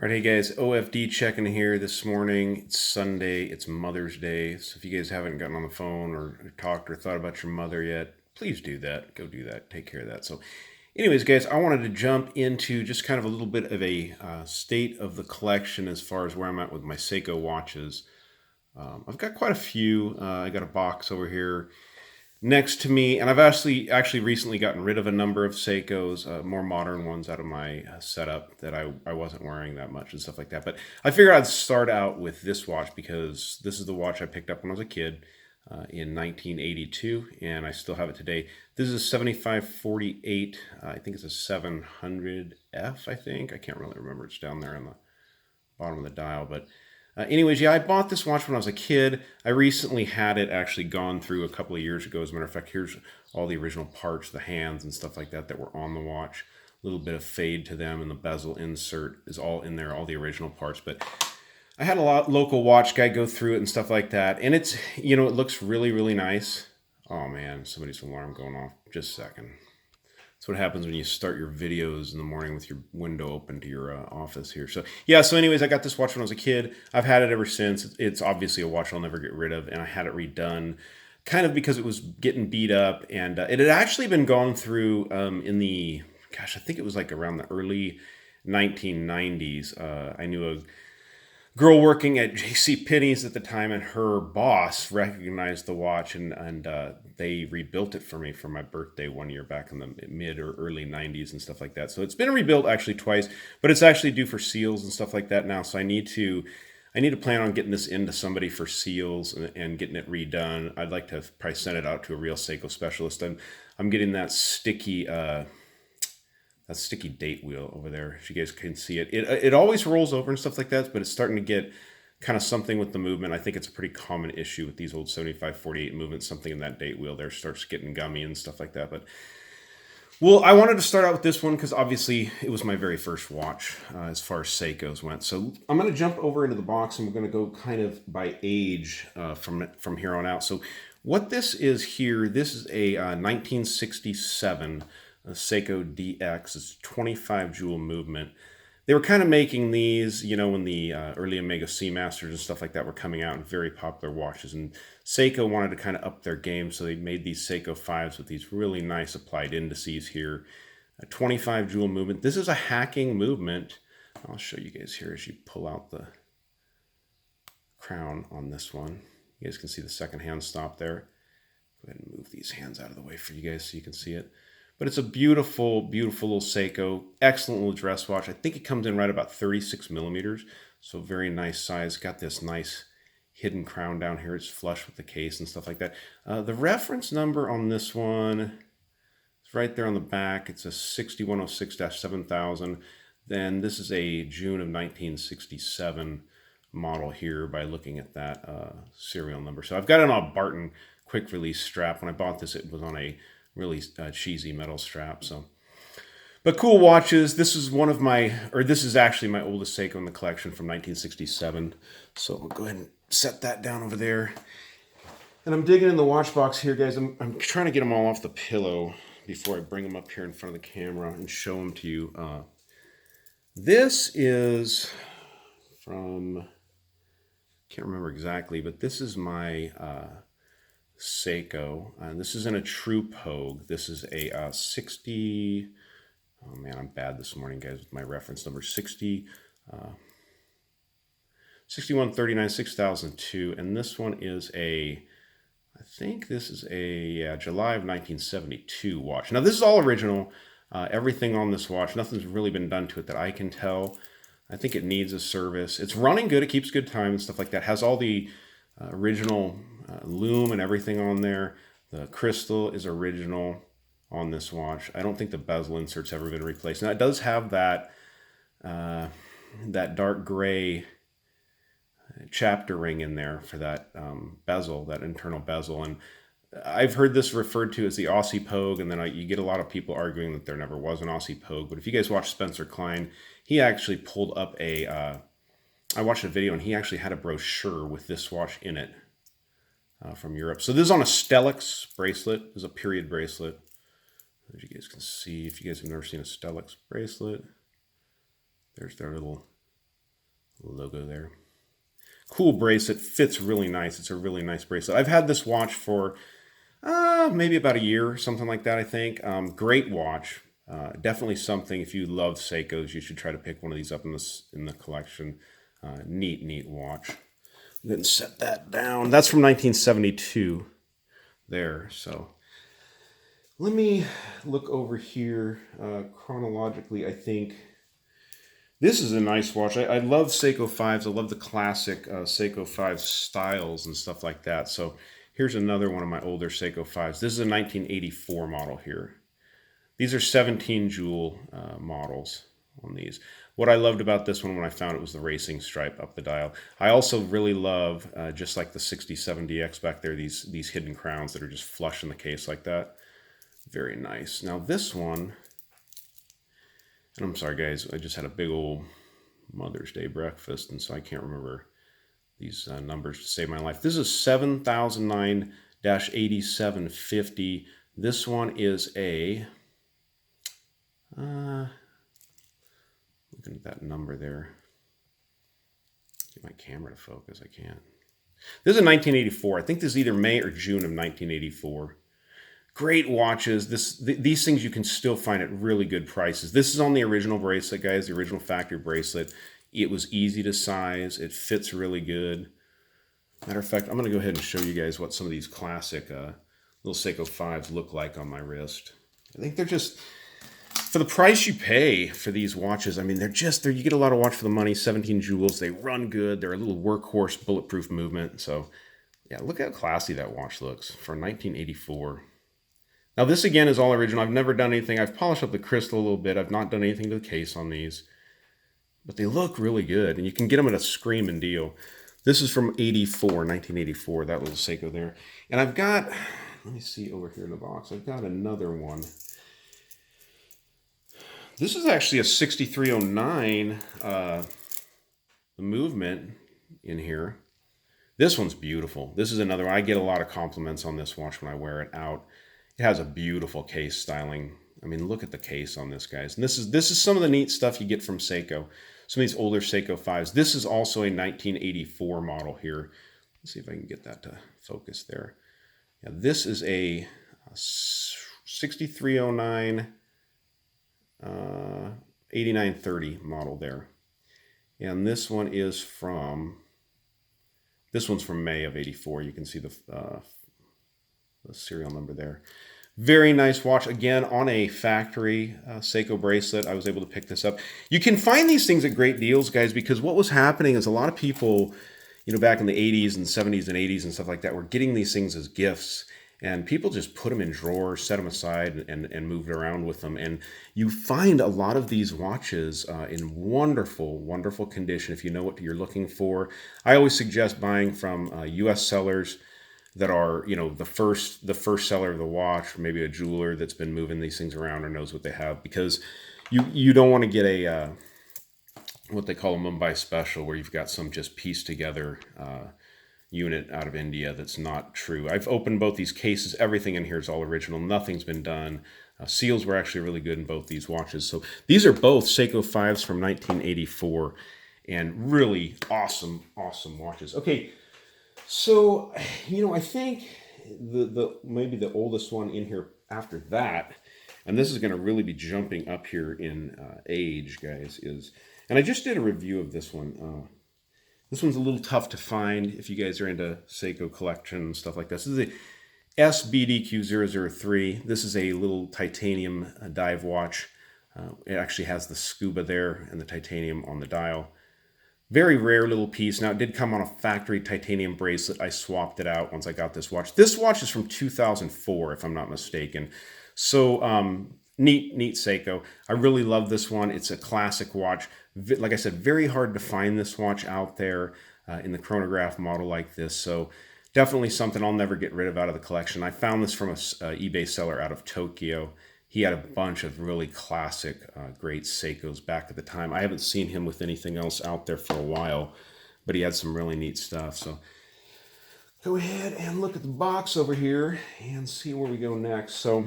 All right, hey guys, OFD checking here this morning. It's Sunday, it's Mother's Day. So if you guys haven't gotten on the phone or talked or thought about your mother yet, please do that. Go do that. Take care of that. So anyways, guys, I wanted to jump into just kind of a little bit of a state of the collection as far as where I'm at with my Seiko watches. I've got quite a few. I got a box over here next to me, and I've actually recently gotten rid of a number of Seikos, more modern ones out of my setup that I wasn't wearing that much and stuff like that. But I figured I'd start out with this watch because this is the watch I picked up when I was a kid in 1982, and I still have it today. This is a 7548. I think it's a 700F, I think. I can't really remember. It's down there on the bottom of the dial, but anyways, yeah, I bought this watch when I was a kid. I recently had it actually gone through a couple of years ago. As a matter of fact, here's all the original parts, the hands and stuff like that that were on the watch. A little bit of fade to them, and the bezel insert is all in there, all the original parts. But I had a local watch guy go through it and stuff like that, and it's, it looks really, really nice. Oh man, somebody's alarm going off. Just a second. That's what happens when you start your videos in the morning with your window open to your office here. So yeah, so anyways, I got this watch when I was a kid. I've had it ever since. It's obviously a watch I'll never get rid of, and I had it redone kind of because it was getting beat up, and it had actually been gone through in the, gosh, I think it was like around the early 1990s. I knew a girl working at J.C. Penney's at the time, and her boss recognized the watch, and they rebuilt it for me for my birthday one year back in the mid or early 90s and stuff like that. So it's been rebuilt actually twice, but it's actually due for seals and stuff like that now. So I need to plan on getting this into somebody for seals and getting it redone. I'd like to probably send it out to a real Seiko specialist. I'm getting that sticky date wheel over there, if you guys can see it. It always rolls over and stuff like that, but it's starting to get kind of something with the movement. I think it's a pretty common issue with these old 7548 movements. Something in that date wheel there starts getting gummy and stuff like that. But well, I wanted to start out with this one because obviously it was my very first watch as far as Seikos went. So I'm going to jump over into the box, and we're going to go kind of by age from here on out. So what this is here, this is a 1967 Seiko DX. It's 25 jewel movement. They were kind of making these, when the early Omega Seamasters and stuff like that were coming out, and very popular watches. And Seiko wanted to kind of up their game, so they made these Seiko 5s with these really nice applied indices here. A 25 jewel movement. This is a hacking movement. I'll show you guys here as you pull out the crown on this one. You guys can see the second hand stop there. Go ahead and move these hands out of the way for you guys so you can see it. But it's a beautiful, beautiful little Seiko. Excellent little dress watch. I think it comes in right about 36 millimeters. So very nice size. Got this nice hidden crown down here. It's flush with the case and stuff like that. The reference number on this one is right there on the back. It's a 6106-7000. Then this is a June of 1967 model here by looking at that serial number. So I've got it on a Barton quick release strap. When I bought this, it was on a really cheesy metal strap. So, but cool watches. This is this is actually my oldest Seiko in the collection from 1967. So we'll go ahead and set that down over there. And I'm digging in the watch box here, guys. I'm trying to get them all off the pillow before I bring them up here in front of the camera and show them to you. This is from, can't remember exactly, but this is my Seiko, and this is in a true Pogue. This is a 60. Oh man, I'm bad this morning, guys, with my reference number. 6139 6002, and this one is I think this is a July of 1972 watch. Now this is all original. Everything on this watch, nothing's really been done to it that I can tell. I think it needs a service. It's running good. It keeps good time and stuff like that. Has all the original lume and everything on there. The crystal is original on this watch. I don't think the bezel insert's ever been replaced. Now it does have that dark gray chapter ring in there for that bezel, that internal bezel. And I've heard this referred to as the Aussie Pogue, and then you get a lot of people arguing that there never was an Aussie Pogue. But if you guys watch Spencer Klein, he actually pulled up I watched a video, and he actually had a brochure with this watch in it from Europe. So this is on a Stellix bracelet. This is a period bracelet. As you guys can see, if you guys have never seen a Stellix bracelet, there's their little logo there. Cool bracelet, fits really nice. It's a really nice bracelet. I've had this watch for maybe about a year, something like that, I think. Great watch. Definitely something, if you love Seikos, you should try to pick one of these up in the collection. Neat watch. Then set that down. That's from 1972 there. So let me look over here chronologically. I think this is a nice watch. I love Seiko 5s. I love the classic Seiko 5 styles and stuff like that. So here's another one of my older Seiko 5s. This is a 1984 model here. These are 17 jewel models on these. What I loved about this one when I found it was the racing stripe up the dial. I also really love, just like the 67DX back there, these hidden crowns that are just flush in the case like that. Very nice. Now this one, and I'm sorry guys, I just had a big old Mother's Day breakfast, and so I can't remember these numbers to save my life. This is 7009-8750. This one is a, looking at that number there. Get my camera to focus, I can't. This is a 1984. I think this is either May or June of 1984. Great watches. These things you can still find at really good prices. This is on the original bracelet, guys, the original factory bracelet. It was easy to size. It fits really good. Matter of fact, I'm going to go ahead and show you guys what some of these classic little Seiko 5s look like on my wrist. I think they're just, for the price you pay for these watches, I mean, they're you get a lot of watch for the money, 17 jewels. They run good. They're a little workhorse, bulletproof movement. So, yeah, look how classy that watch looks for 1984. Now, this again is all original. I've never done anything. I've polished up the crystal a little bit. I've not done anything to the case on these. But they look really good, and you can get them at a screaming deal. This is from 1984. That was a Seiko there. And I've got, let me see over here in the box. I've got another one. This is actually a 6309 movement in here. This one's beautiful. This is another one. I get a lot of compliments on this watch when I wear it out. It has a beautiful case styling. I mean, look at the case on this, guys. And this is some of the neat stuff you get from Seiko. Some of these older Seiko 5s. This is also a 1984 model here. Let's see if I can get that to focus there. Yeah, this is a 6309 8930 model there. And this one is from, this one's from May of 84. You can see the serial number there. Very nice watch. Again, on a factory Seiko bracelet. I was able to pick this up. You can find these things at great deals, guys, because what was happening is a lot of people, you know, back in the 80s and 70s and 80s and stuff like that, were getting these things as gifts. And people just put them in drawers, set them aside, and moved around with them. And you find a lot of these watches in wonderful, wonderful condition if you know what you're looking for. I always suggest buying from U.S. sellers that are, you know, the first seller of the watch, or maybe a jeweler that's been moving these things around or knows what they have, because you don't want to get a what they call a Mumbai special, where you've got some just pieced together unit out of India that's not true. I've opened both these cases. Everything in here is all original. Nothing's been done. Seals were actually really good in both these watches. So these are both Seiko 5s from 1984, and really awesome watches. Okay. So, you know, I think maybe the oldest one in here after that, and this is going to really be jumping up here in age, guys, is, and I just did a review of this one. This one's a little tough to find if you guys are into Seiko collection and stuff like this. This is a SBDQ003. This is a little titanium dive watch. It actually has the scuba there and the titanium on the dial. Very rare little piece. Now, it did come on a factory titanium bracelet. I swapped it out once I got this watch. This watch is from 2004, if I'm not mistaken. So, neat Seiko. I really love this one. It's a classic watch. Like I said, very hard to find this watch out there in the chronograph model like this. So, definitely something I'll never get rid of out of the collection. I found this from a eBay seller out of Tokyo. He had a bunch of really classic, great Seikos back at the time. I haven't seen him with anything else out there for a while, but he had some really neat stuff. So go ahead and look at the box over here and see where we go next. So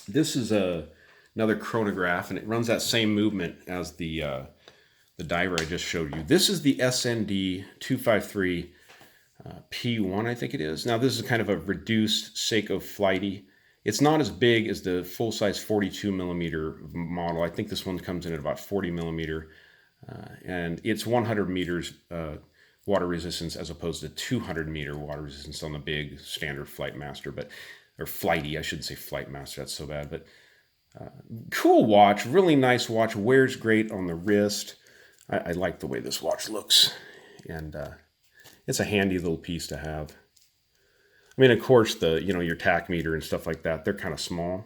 this is another chronograph, and it runs that same movement as the the diver I just showed you. This is the SND 253 P1, I think it is. Now this is kind of a reduced Seiko Flighty. It's not as big as the full-size 42 millimeter model. I think this one comes in at about 40 millimeter, and it's 100 meters water resistance as opposed to 200 meter water resistance on the big standard Flightmaster, or Flighty. I shouldn't say Flightmaster. That's so bad, but cool watch, really nice watch. Wears great on the wrist. I like the way this watch looks, and it's a handy little piece to have. I mean, of course, your tack meter and stuff like that, they're kind of small.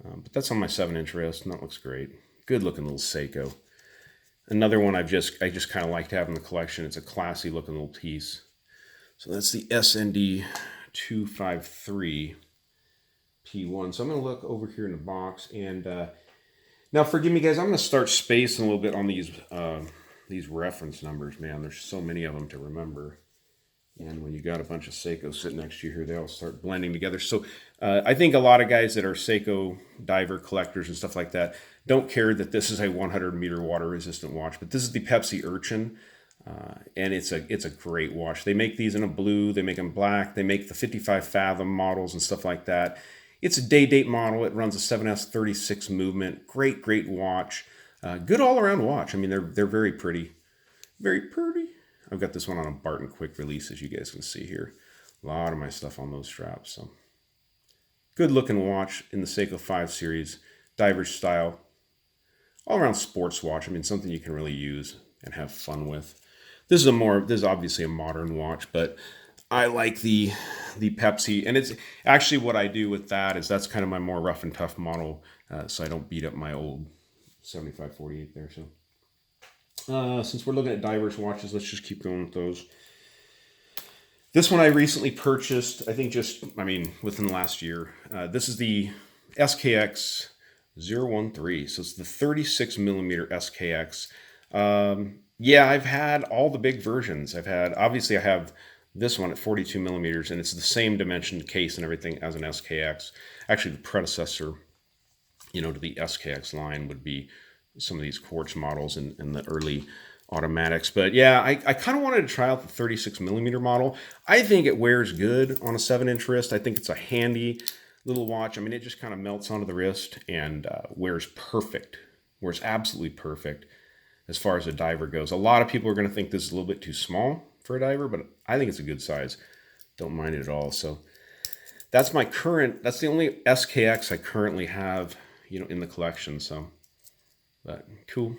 But that's on my 7-inch wrist, and that looks great. Good looking little Seiko. Another one I just kind of like to have in the collection. It's a classy looking little piece. So that's the SND 253 P1. So I'm going to look over here in the box, and now forgive me guys, I'm going to start spacing a little bit on these reference numbers. Man, there's so many of them to remember. And when you got a bunch of Seiko sitting next to you here, they all start blending together. So I think a lot of guys that are Seiko diver collectors and stuff like that don't care that this is a 100 meter water resistant watch. But this is the Pepsi Urchin, and it's a great watch. They make these in a blue, they make them black, they make the 55 fathom models and stuff like that. It's a day-date model. It runs a 7S36 movement. Great watch. Good all-around watch. I mean, they're very pretty. Very pretty. I've got this one on a Barton quick release, as you guys can see here. A lot of my stuff on those straps. So good looking watch in the Seiko 5 series, diver's style, all around sports watch. I mean, something you can really use and have fun with. This is obviously a modern watch, but I like the Pepsi, and it's actually what I do with that is that's kind of my more rough and tough model, so I don't beat up my old 7548 there. So. Since we're looking at divers watches, let's just keep going with those. This one I recently purchased, I think within the last year. This is the SKX 013. So it's the 36 millimeter SKX. Yeah, I've had all the big versions. Obviously I have this one at 42 millimeters, and it's the same dimensioned case and everything as an SKX. Actually, the predecessor, to the SKX line would be some of these quartz models and the early automatics. But yeah, I kind of wanted to try out the 36 millimeter model. I think it wears good on a 7-inch wrist. I think it's a handy little watch. I mean, it just kind of melts onto the wrist and wears perfect. Wears absolutely perfect as far as a diver goes. A lot of people are going to think this is a little bit too small for a diver, but I think it's a good size. Don't mind it at all. So that's the only SKX I currently have, in the collection. So. But cool.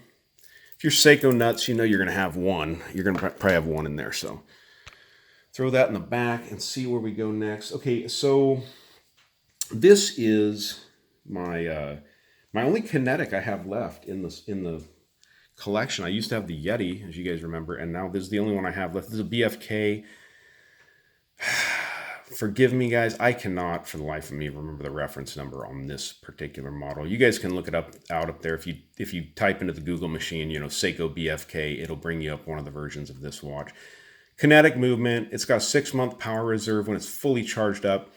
If you're Seiko nuts, you're going to have one. You're going to probably have one in there. So throw that in the back and see where we go next. Okay, so this is my my only kinetic I have left in the collection. I used to have the Yeti, as you guys remember, and now this is the only one I have left. This is a BFK. Forgive me, guys. I cannot, for the life of me, remember the reference number on this particular model. You guys can look it out up there. If you type into the Google machine, Seiko BFK, it'll bring you up one of the versions of this watch. Kinetic movement. It's got a 6-month power reserve when it's fully charged up.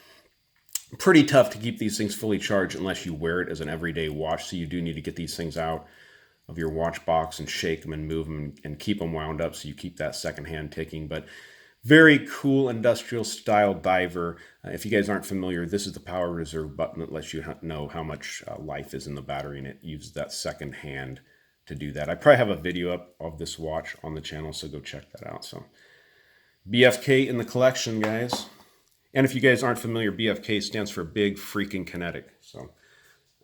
Pretty tough to keep these things fully charged unless you wear it as an everyday watch. So you do need to get these things out of your watch box and shake them and move them and keep them wound up so you keep that second hand ticking. But very cool industrial style diver. If you guys aren't familiar, this is the power reserve button that lets you know how much life is in the battery, and it uses that second hand to do that. I probably have a video up of this watch on the channel, so go check that out. So BFK in the collection, guys. And if you guys aren't familiar, BFK stands for Big Freaking Kinetic. So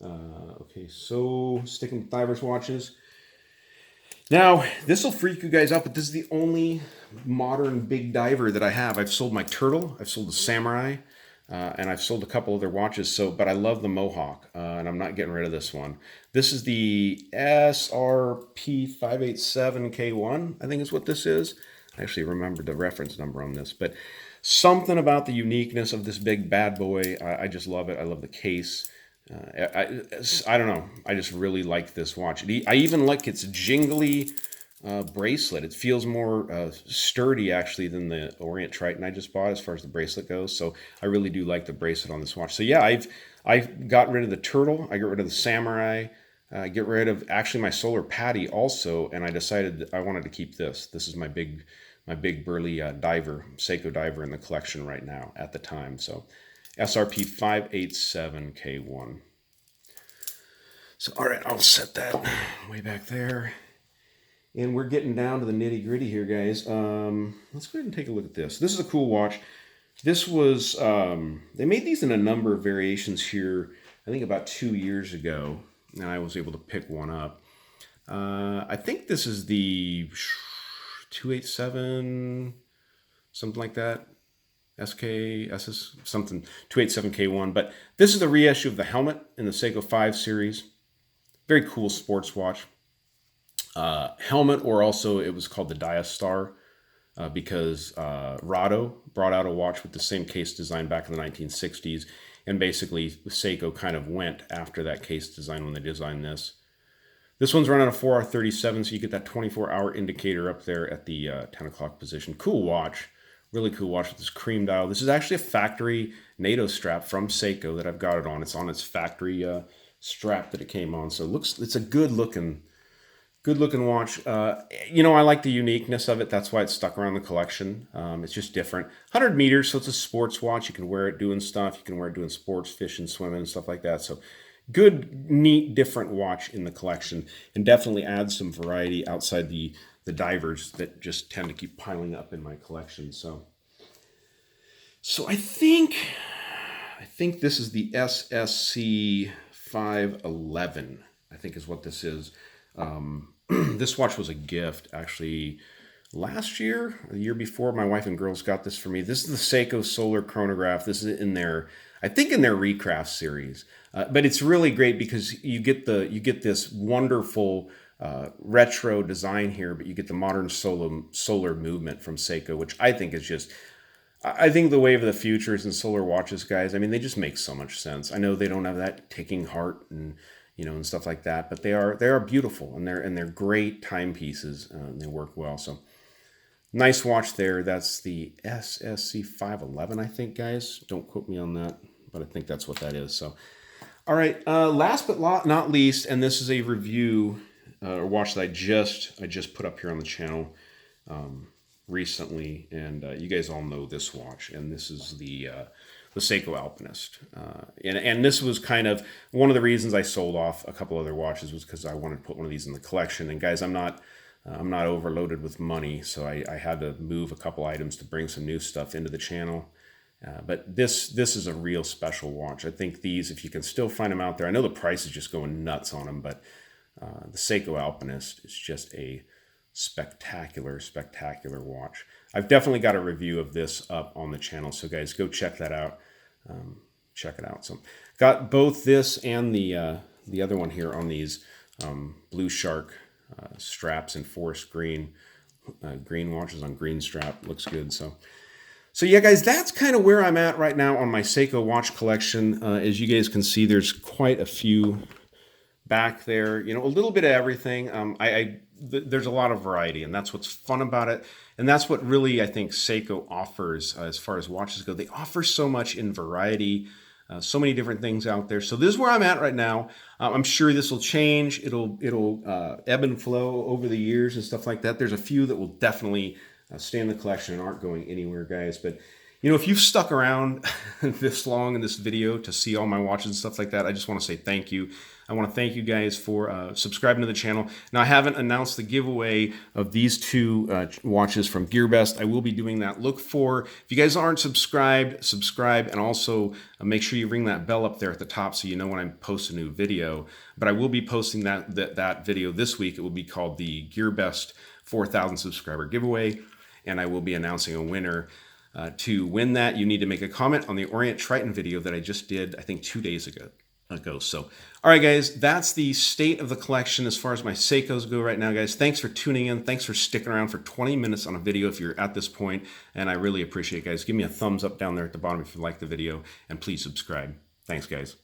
okay, so sticking with divers watches. Now, this will freak you guys out, but this is the only modern big diver that I have. I've sold my Turtle, I've sold the Samurai, and I've sold a couple other watches. But I love the Mohawk, and I'm not getting rid of this one. This is the SRP 587K1, I think is what this is. I actually remembered the reference number on this, but something about the uniqueness of this big bad boy. I just love it. I love the case. I don't know. I just really like this watch. I even like its jingly bracelet. It feels more sturdy actually than the Orient Triton I just bought as far as the bracelet goes. So I really do like the bracelet on this watch. So yeah, I've got rid of the Turtle. I got rid of the Samurai. get rid of actually my solar patty also, and I decided that I wanted to keep this. This is my big burly diver, Seiko diver in the collection right now at the time. So SRP 587K1. So all right, I'll set that way back there. And we're getting down to the nitty gritty here, guys. Let's go ahead and take a look at this. This is a cool watch. This was, they made these in a number of variations here, I think about 2 years ago, and I was able to pick one up. I think this is the 287, something like that. SS, something, 287K1. But this is the reissue of the helmet in the Seiko 5 series. Very cool sports watch. Helmet, or also it was called the Diastar, because Rado brought out a watch with the same case design back in the 1960s, and basically Seiko kind of went after that case design when they designed this. This one's running a 4R37, so you get that 24-hour indicator up there at the 10 o'clock position. Cool watch, really cool watch with this cream dial. This is actually a factory NATO strap from Seiko that I've got it on. It's on its factory strap that it came on, so it's a good looking watch. You know, I like the uniqueness of it. That's why it's stuck around the collection. It's just different. 100 meters, so it's a sports watch. You can wear it doing stuff. You can wear it doing sports, fishing, swimming, and stuff like that. So good, neat, different watch in the collection, and definitely adds some variety outside the divers that just tend to keep piling up in my collection. So I think this is the SSC 511, I think is what this is. This watch was a gift, actually, last year, or the year before. My wife and girls got this for me. This is the Seiko Solar Chronograph. This is in their, I think, in their Recraft series. But it's really great because you get this wonderful retro design here, but you get the modern solar movement from Seiko, which I think is just, I think the wave of the future is in solar watches, guys. I mean, they just make so much sense. I know they don't have that ticking heart and and stuff like that, but they are beautiful, and they're great timepieces. They work well. So nice watch there. That's the SSC 511, I think, guys. Don't quote me on that, but I think that's what that is. So, all right. Last but not least, and this is a review or watch that I just put up here on the channel recently, and you guys all know this watch, and this is the Seiko Alpinist. And this was kind of one of the reasons I sold off a couple other watches, was because I wanted to put one of these in the collection. And guys, I'm not overloaded with money, so I had to move a couple items to bring some new stuff into the channel. But this is a real special watch. I think these, if you can still find them out there, I know the price is just going nuts on them, but the Seiko Alpinist is just a spectacular watch. I've definitely got a review of this up on the channel, so guys, go check that out. Check it out. So got both this and the other one here on these Blu Shark straps in forest green watches on green strap. Looks good. So yeah, guys, that's kind of where I'm at right now on my Seiko watch collection. As you guys can see, there's quite a few back there, a little bit of everything. There's a lot of variety, and that's what's fun about it. And that's what really, I think, Seiko offers as far as watches go. They offer so much in variety, so many different things out there. So this is where I'm at right now. I'm sure this will change. It'll ebb and flow over the years and stuff like that. There's a few that will definitely stay in the collection and aren't going anywhere, guys. But if you've stuck around this long in this video to see all my watches and stuff like that, I just want to say thank you. I want to thank you guys for subscribing to the channel. Now, I haven't announced the giveaway of these two watches from GearBest. I will be doing that. Look for, if you guys aren't subscribed, subscribe, and also make sure you ring that bell up there at the top so you know when I post a new video. But I will be posting that video this week. It will be called the GearBest 4,000 subscriber giveaway, and I will be announcing a winner. To win that, you need to make a comment on the Orient Triton video that I just did, I think 2 days ago. So, all right, guys, that's the state of the collection as far as my Seikos go right now, guys. Thanks for tuning in. Thanks for sticking around for 20 minutes on a video if you're at this point, and I really appreciate it, guys. Give me a thumbs up down there at the bottom if you like the video, and please subscribe. Thanks, guys.